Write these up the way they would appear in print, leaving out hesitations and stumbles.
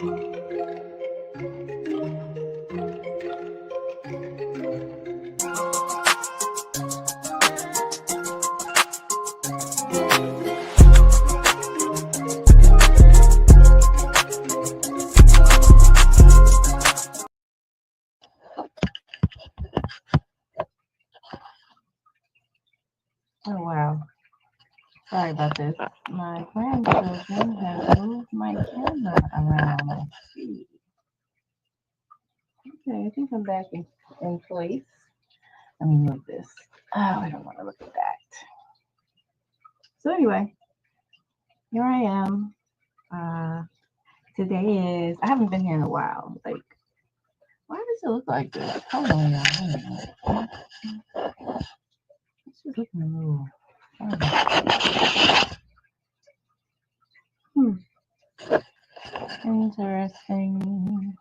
Oh wow. Sorry about this. My grandchildren have moved my camera around. Let's see. Okay, I think I'm back in place. Let me move this. Oh, I don't want to look at that. So anyway, here I am. Today is, I haven't been here in a while. Like, why does it look like this? Hold on, y'all. Wait a minute. It's just looking a little. Interesting.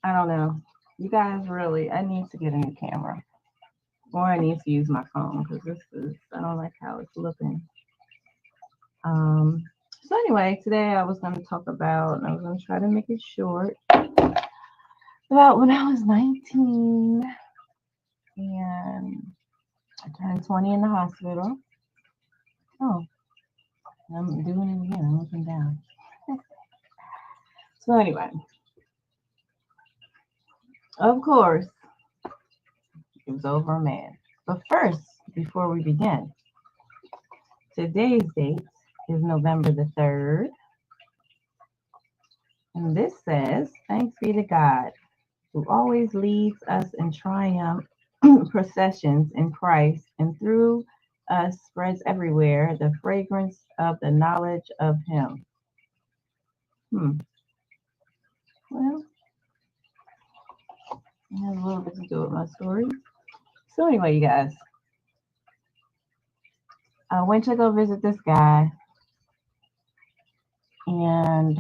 I don't know. You guys really, I need to get a new camera. Or I need to use my phone because I don't like how it's looking. So anyway, today I was going to talk about, and I was going to try to make it short, about when I was 19 and I turned 20 in the hospital. Oh, I'm doing it again. I'm looking down. So anyway, of course, it was over a man. But first, before we begin, today's date is November the 3rd. And this says, thanks be to God, who always leads us in triumph processions in Christ, and through us spreads everywhere the fragrance of the knowledge of him. Well, it has a little bit to do with my story. So anyway, you guys, I went to go visit this guy, and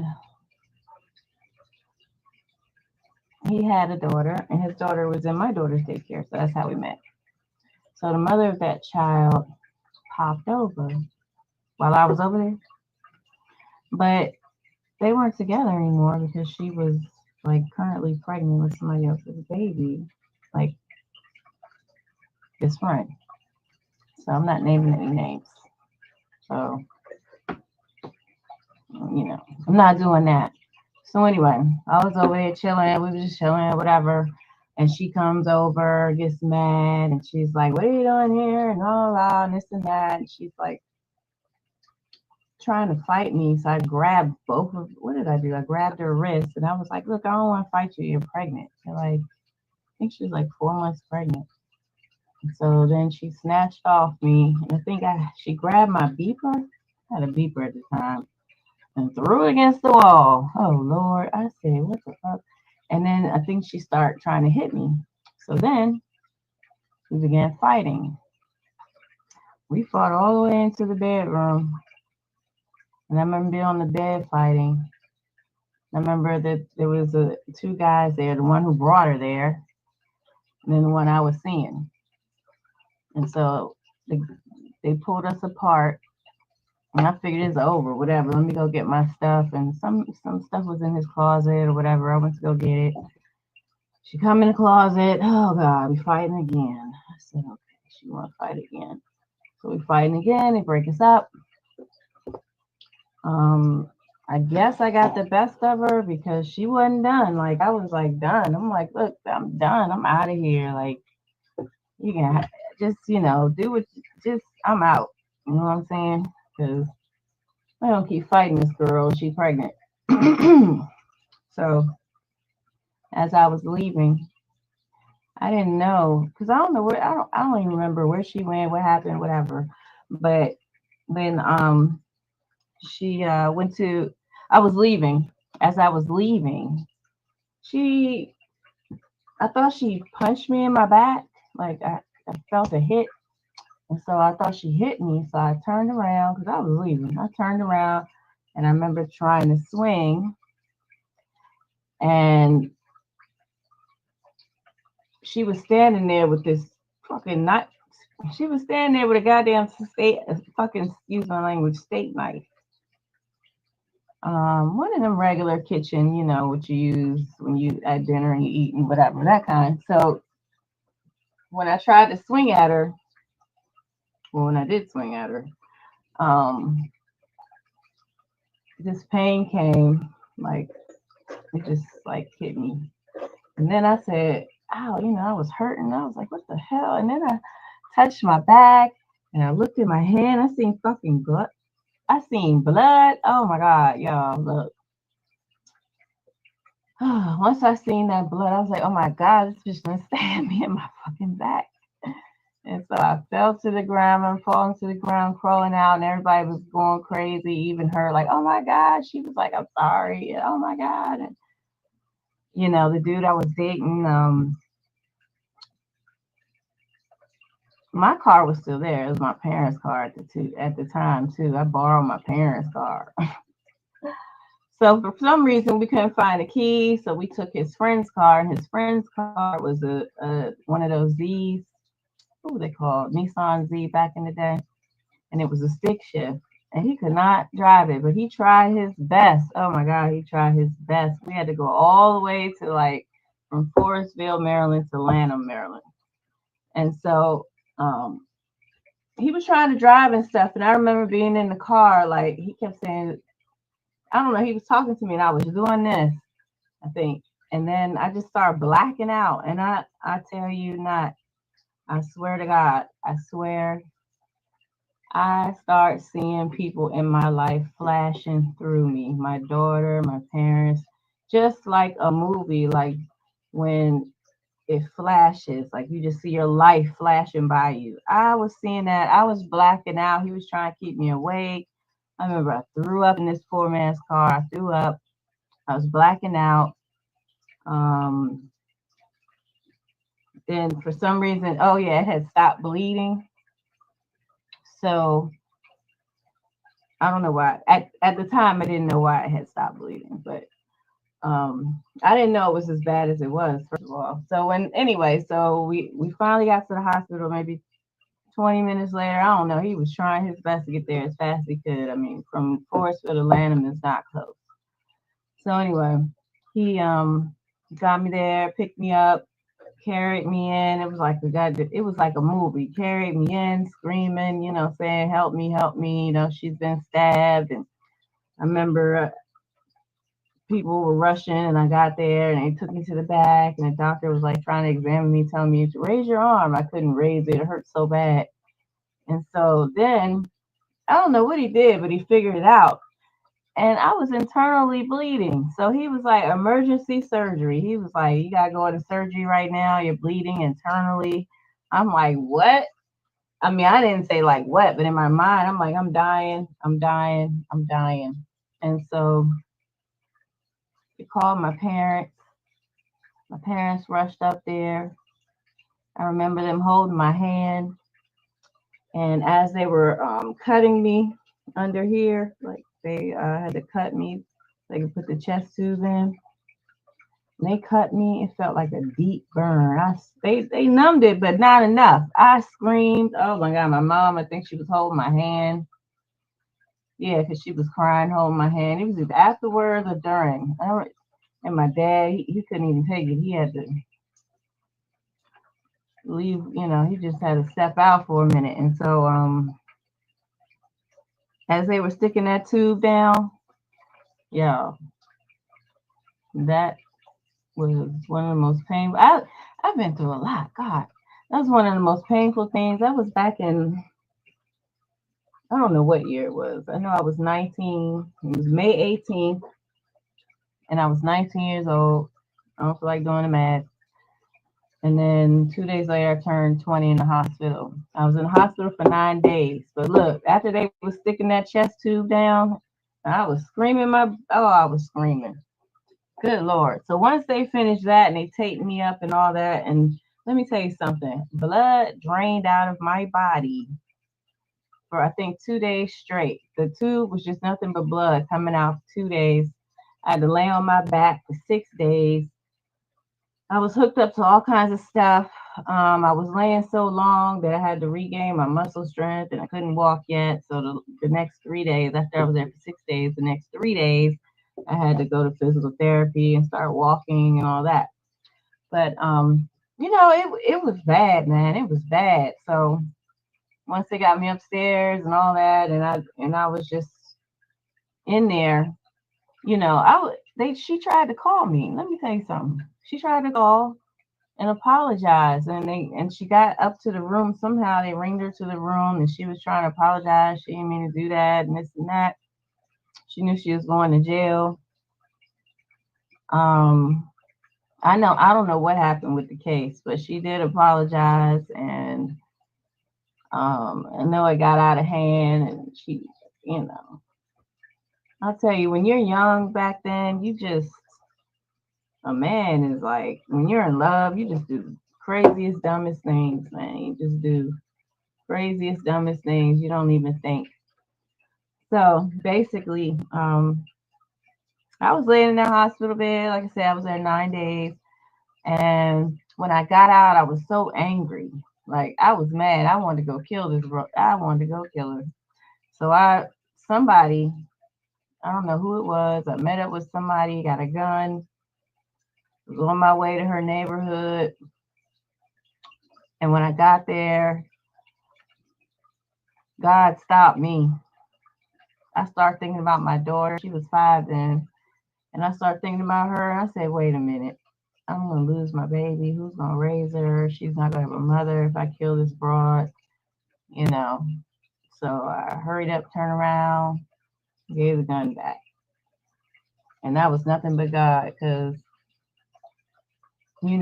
he had a daughter, and his daughter was in my daughter's daycare, so that's how we met. So the mother of that child popped over while I was over there, but they weren't together anymore because she was like currently pregnant with somebody else's baby, like his friend. So I'm not naming any names. So, I'm not doing that. So anyway, I was over there chilling. We were just chilling, whatever. And she comes over, gets mad, and she's like, "What are you doing here?" And all that, and this and that. And she's like trying to fight me. So I grabbed what did I do? I grabbed her wrist, and I was like, "Look, I don't want to fight you. You're pregnant." And like, I think she was like 4 months pregnant. And so then she snatched off me, and I think she grabbed my beeper. I had a beeper at the time, and threw it against the wall. Oh Lord, I said, "What the fuck?" And then I think she started trying to hit me. So then we began fighting. We fought all the way into the bedroom. And I remember being on the bed fighting. I remember that there was two guys there, the one who brought her there, and then the one I was seeing. And so they pulled us apart. And I figured it's over, whatever. Let me go get my stuff. And some stuff was in his closet or whatever. I went to go get it. She come in the closet. Oh God, we fighting again. I said, okay, she want to fight again. So we fighting again. They break us up. I guess I got the best of her because she wasn't done. Like I was like done. I'm like, look, I'm done. I'm out of here. Like you can just do what. I'm out. You know what I'm saying? Because I don't keep fighting this girl. She's pregnant. So as I was leaving, I didn't know because I don't know where I don't even remember where she went, what happened, whatever. But when she went to, I was leaving. As I was leaving, I thought she punched me in my back. Like I felt a hit, and so I thought she hit me. So I turned around because I was leaving. I turned around, and I remember trying to swing, and she was standing there with this fucking knife. She was standing there with a goddamn steak knife. One of them regular kitchen, what you use when you at dinner and you eat and whatever, that kind. So when I tried to swing at her, well, when I did swing at her, um, this pain came, like it just like hit me. And then I said, ow, I was hurting. I was like, what the hell? And then I touched my back and I looked at my hand. I seen fucking blood. I seen blood. Oh my God, y'all, look. Once I seen that blood, I was like, oh my God, this bitch done stabbed me in my fucking back. And so I fell to the ground. I'm falling to the ground, crawling out, and everybody was going crazy. Even her, like, oh my God. She was like, I'm sorry. And, oh my God. And, the dude I was dating, my car was still there. It was my parents' car at the time too. I borrowed my parents' car. So for some reason we couldn't find a key, so we took his friend's car, and his friend's car was a one of those Z's. What were they called? Nissan Z back in the day, and it was a stick shift. And he could not drive it, but he tried his best. Oh my God, he tried his best. We had to go all the way to like from Forestville, Maryland to Lanham, Maryland. And so he was trying to drive and stuff. And I remember being in the car, like he kept saying, I don't know, he was talking to me and I was doing this, I think. And then I just started blacking out. And I tell you not, I swear to God, I swear, I start seeing people in my life flashing through me, my daughter, my parents, just like a movie, like when it flashes, like you just see your life flashing by you. I was seeing that. I was blacking out. He was trying to keep me awake. I remember I threw up in this poor man's car. I threw up. I was blacking out. Um, then for some reason, oh yeah, it had stopped bleeding. So I don't know why. At the time, I didn't know why it had stopped bleeding, but I didn't know it was as bad as it was. First of all, so so we finally got to the hospital. Maybe 20 minutes later, I don't know. He was trying his best to get there as fast as he could. I mean, from Forestville to Lanham is not close. So anyway, he got me there, picked me up, carried me in. It was like it was like a movie. Carried me in, screaming, saying, help me. She's been stabbed. And I remember people were rushing, and I got there, and they took me to the back, and the doctor was like trying to examine me, telling me to raise your arm. I couldn't raise it. It hurt so bad. And so then I don't know what he did, but he figured it out. And I was internally bleeding. So he was like, emergency surgery. He was like, you got to go into surgery right now. You're bleeding internally. I'm like, what? I mean, I didn't say like what, but in my mind, I'm like, I'm dying. I'm dying. I'm dying. And so he called my parents. My parents rushed up there. I remember them holding my hand. And as they were cutting me under here, like they had to cut me, they could put the chest tube in. And they cut me. It felt like a deep burn. They numbed it, but not enough. I screamed. Oh my God, my mom, I think she was holding my hand. Yeah, because she was crying, holding my hand. It was either afterwards or during. And my dad, he couldn't even take it. He had to leave. He just had to step out for a minute. And so as they were sticking that tube down, yeah, that was one of the most painful. I've been through a lot. God, that was one of the most painful things. That was back in, I don't know what year it was. I know I was 19. It was May 18th, and I was 19 years old. I don't feel like doing the math. And then 2 days later, I turned 20 in the hospital. I was in the hospital for 9 days. But look, after they was sticking that chest tube down, I was screaming I was screaming. Good Lord. So once they finished that and they taped me up and all that, and let me tell you something, blood drained out of my body for I think 2 days straight. The tube was just nothing but blood coming out for 2 days. I had to lay on my back for 6 days. I was hooked up to all kinds of stuff. I was laying so long that I had to regain my muscle strength and I couldn't walk yet. So the next 3 days, after I was there for 6 days, the next 3 days, I had to go to physical therapy and start walking and all that. But it was bad, man. It was bad. So once they got me upstairs and all that, and I was just in there, she tried to call me. Let me tell you something. She tried to call and apologize, and she got up to the room. Somehow they ringed her to the room, and she was trying to apologize. She didn't mean to do that and this and that. She knew she was going to jail. um I don't know what happened with the case, but she did apologize, and I know it got out of hand, and you know I'll tell you, when you're young back then, a man is like, when you're in love, you just do the craziest, dumbest things, man. You just do craziest, dumbest things. You don't even think. So basically, I was laying in that hospital bed. Like I said, I was there 9 days. And when I got out, I was so angry. Like, I was mad. I wanted to go kill this bro. I wanted to go kill her. So somebody, I don't know who it was. I met up with somebody, got a gun, was on my way to her neighborhood. And when I got there, God stopped me. I started thinking about my daughter. She was 5 then. And I started thinking about her. And I said, wait a minute. I'm going to lose my baby. Who's going to raise her? She's not going to have a mother if I kill this broad, you know. So I hurried up, turned around, gave the gun back. And that was nothing but God, because, being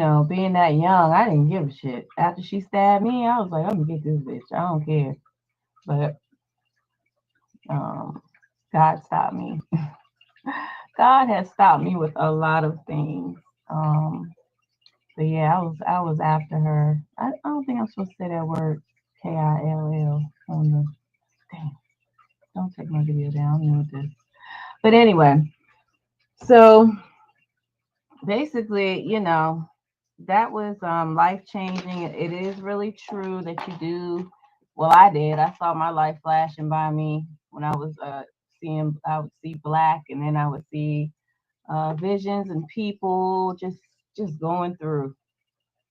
that young, I didn't give a shit. After she stabbed me, I was like, I'm going to get this bitch. I don't care. But um, God stopped me. God has stopped me with a lot of things. But yeah, I was after her. I don't think I'm supposed to say that word KILL on the thing. Don't take my video down. You know this. But anyway, so basically, that was life changing. It is really true that you do. Well, I did. I saw my life flashing by me when I was seeing. I would see black, and then I would see visions and people just going through.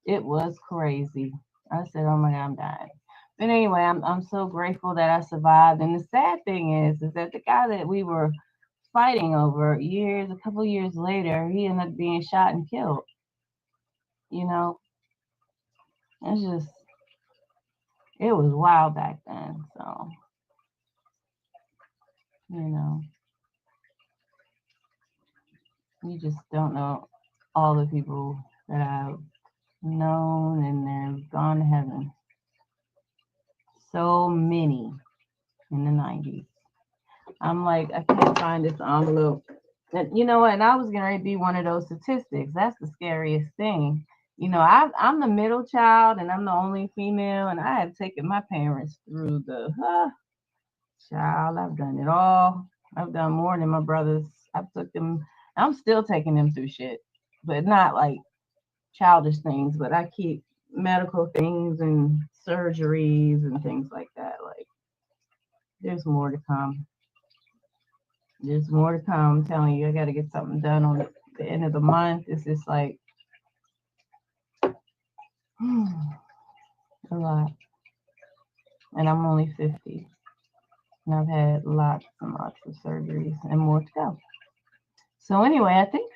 It was crazy. I said, "Oh my God, I'm dying." But anyway, I'm so grateful that I survived. And the sad thing is that the guy that we were fighting over a couple years later, he ended up being shot and killed. You know, it's just it was wild back then. So you know, you just don't know all the people that I've known and they've gone to heaven. So many in the 90s. I'm like, I can't find this envelope. And you know what? And I was going to be one of those statistics. That's the scariest thing. I'm the middle child and I'm the only female, and I have taken my parents through child. I've done it all. I've done more than my brothers. I've took them. I'm still taking them through shit, but not like childish things. But I keep medical things and surgeries and things like that. Like, there's more to come. There's more to come. I'm telling you, I got to get something done on the end of the month. It's just like a lot. And I'm only 50. And I've had lots and lots of surgeries and more to go. So anyway, I think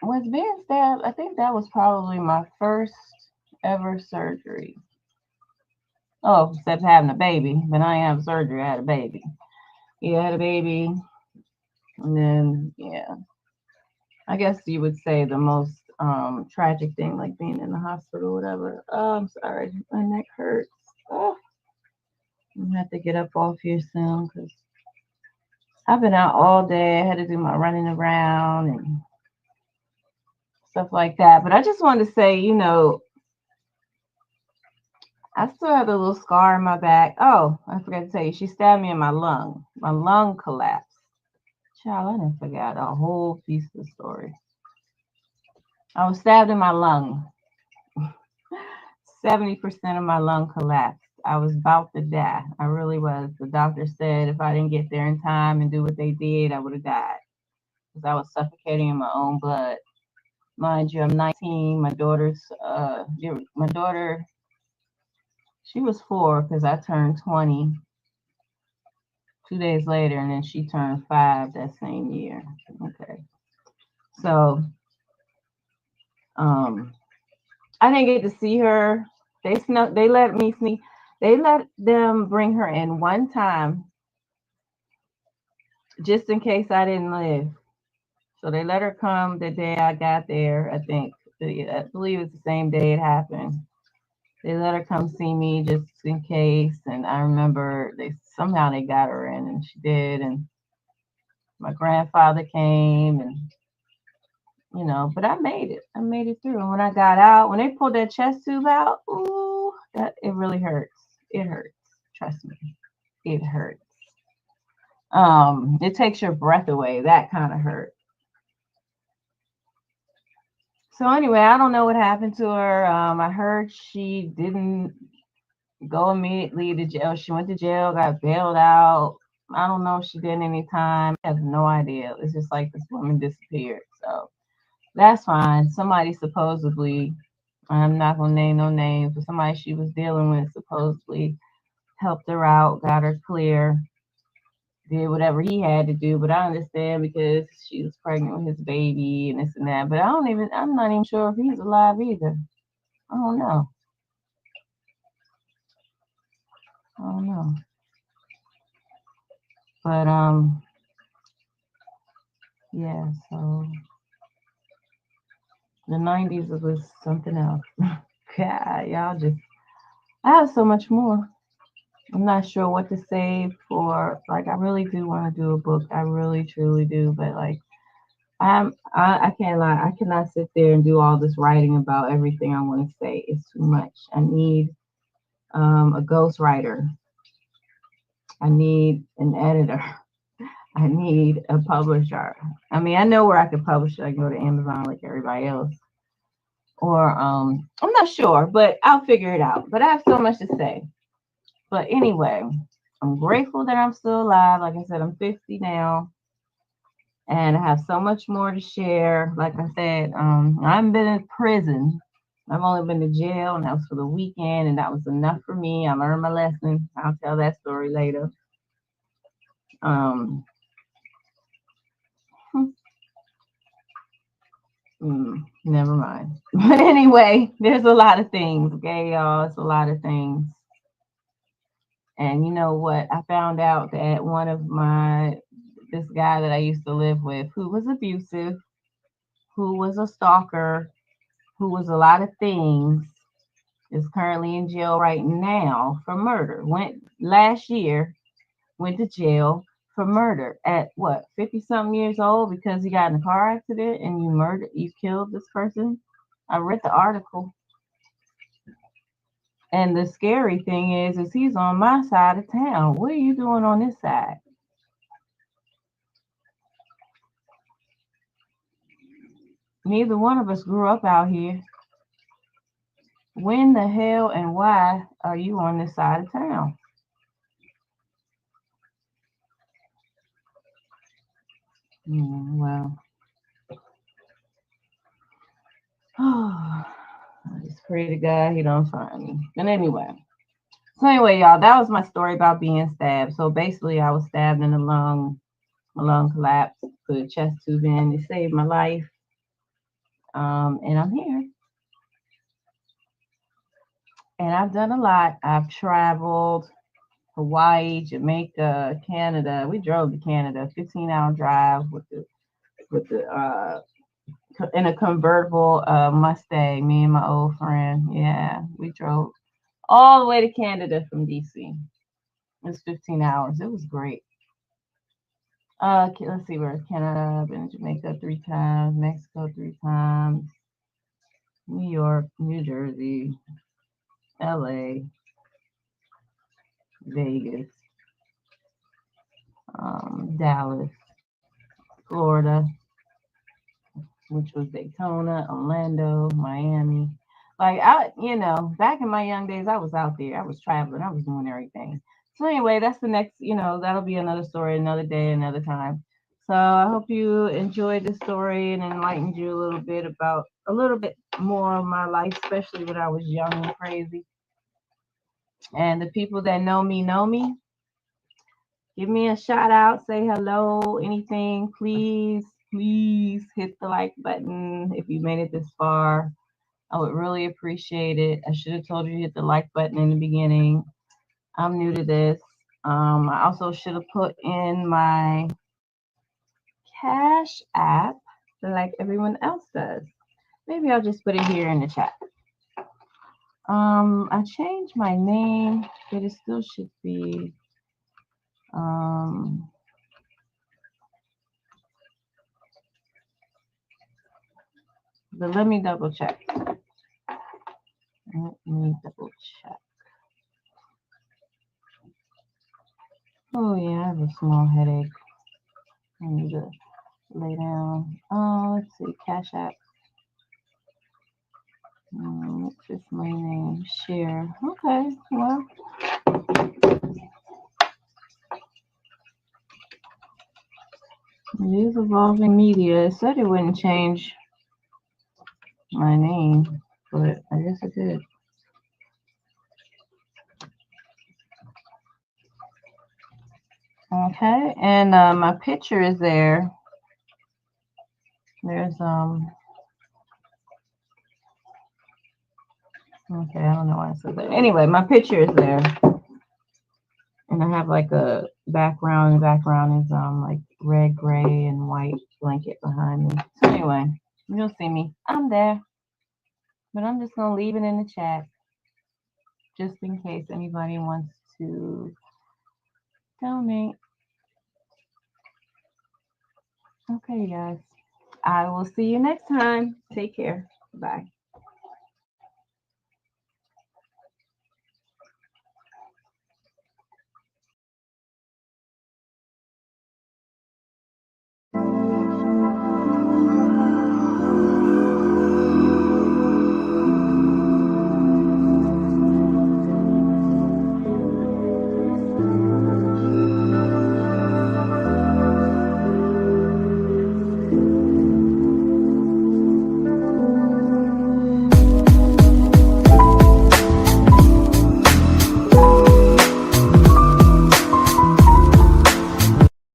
was being stabbed, I think that was probably my first ever surgery. Oh, except having a baby. But I didn't have surgery, I had a baby. Yeah, I had a baby. And then, yeah, I guess you would say the most tragic thing, like being in the hospital or whatever. Oh, I'm sorry. My neck hurts. Oh, I'm gonna have to get up off here soon because I've been out all day. I had to do my running around and stuff like that. But I just wanted to say, I still have a little scar in my back. Oh, I forgot to tell you, she stabbed me in my lung. My lung collapsed. Child, I didn't forget a whole piece of the story. I was stabbed in my lung. 70% of my lung collapsed. I was about to die. I really was. The doctor said if I didn't get there in time and do what they did, I would have died because I was suffocating in my own blood. Mind you, I'm 19. My daughter, she was 4 because I turned 20 2 days later, and then she turned 5 that same year. Okay, so um, I didn't get to see her. They snuck. They let me sneak. They let them bring her in one time, just in case I didn't live. So they let her come the day I got there. I believe it's the same day it happened. They let her come see me just in case, and I remember they got her in, and she did, and my grandfather came, and but I made it. I made it through. And when I got out, when they pulled that chest tube out, ooh, that it really hurts. It hurts. Trust me, it hurts. It takes your breath away. That kind of hurt. So anyway, I don't know what happened to her. I heard she didn't go immediately to jail. She went to jail, got bailed out. I don't know if she did any time. I have no idea. It's just like this woman disappeared. So that's fine. Somebody supposedly, I'm not gonna name no names, but somebody she was dealing with supposedly helped her out, got her clear, did whatever he had to do. But I understand because she was pregnant with his baby and this and that. But I'm not even sure if he's alive either. I don't know. I don't know. But yeah. So the '90s was something else. God, y'all just. I have so much more. I'm not sure what to say for. Like, I really do want to do a book. I really truly do. But like, I can't lie. I cannot sit there and do all this writing about everything I want to say. It's too much. I need a ghostwriter. I need an editor. I need a publisher. I mean, I know where I can publish it. I can go to Amazon like everybody else. Or I'm not sure, but I'll figure it out. But I have so much to say. But anyway, I'm grateful that I'm still alive. Like I said, I'm 50 now. And I have so much more to share. Like I said, I haven't been in prison. I've only been to jail, and that was for the weekend, and that was enough for me. I learned my lesson. I'll tell that story later. Um, Never mind. But anyway, there's a lot of things, okay, y'all. It's a lot of things. And you know what? I found out that this guy that I used to live with, who was abusive, who was a stalker, who was a lot of things, is currently in jail right now for murder. Went to jail for murder at what, 50 something years old because he got in a car accident and you killed this person. I read the article. And the scary thing is he's on my side of town. What are you doing on this side? Neither one of us grew up out here. When the hell and why are you on this side of town? Well, I just pray to God he don't find me. But anyway, y'all, that was my story about being stabbed. So basically, I was stabbed in the lung. My lung collapsed, put a chest tube in. It saved my life. And I'm here. And I've done a lot. I've traveled Hawaii, Jamaica, Canada. We drove to Canada, 15-hour drive with the in a convertible Mustang. Me and my old friend. Yeah, we drove all the way to Canada from DC. It was 15 hours. It was great. Let's see, where's Canada? I've been to Jamaica 3 times, Mexico 3 times, New York, New Jersey, LA, Vegas, Dallas, Florida, which was Daytona, Orlando, Miami. Like back in my young days, I was out there. I was traveling. I was doing everything. So anyway, that's the next. That'll be another story, another day, another time. So I hope you enjoyed the story and enlightened you a little bit about a little bit more of my life, especially when I was young and crazy. And the people that know me. Give me a shout out, say hello, anything. Please hit the like button if you made it this far. I would really appreciate it. I should have told you to hit the like button in the beginning. I'm new to this. I also should have put in my Cash app like everyone else does. Maybe I'll just put it here in the chat. I changed my name, but it still should be um but let me double check. Let me double check. Oh yeah, I have a small headache. I need to lay down. Let's see, Cash App. What's this my name? Share. Okay, well, it is evolving media. It said it wouldn't change my name, but I guess it did. Okay, and my picture is there. There's okay, I don't know why I said that. Anyway, my picture is there, and I have like a background. The background is like red, gray, and white blanket behind me. So anyway, you'll see me. I'm there, but I'm just gonna leave it in the chat just in case anybody wants to donate. Okay, guys. I will see you next time. Take care. Bye.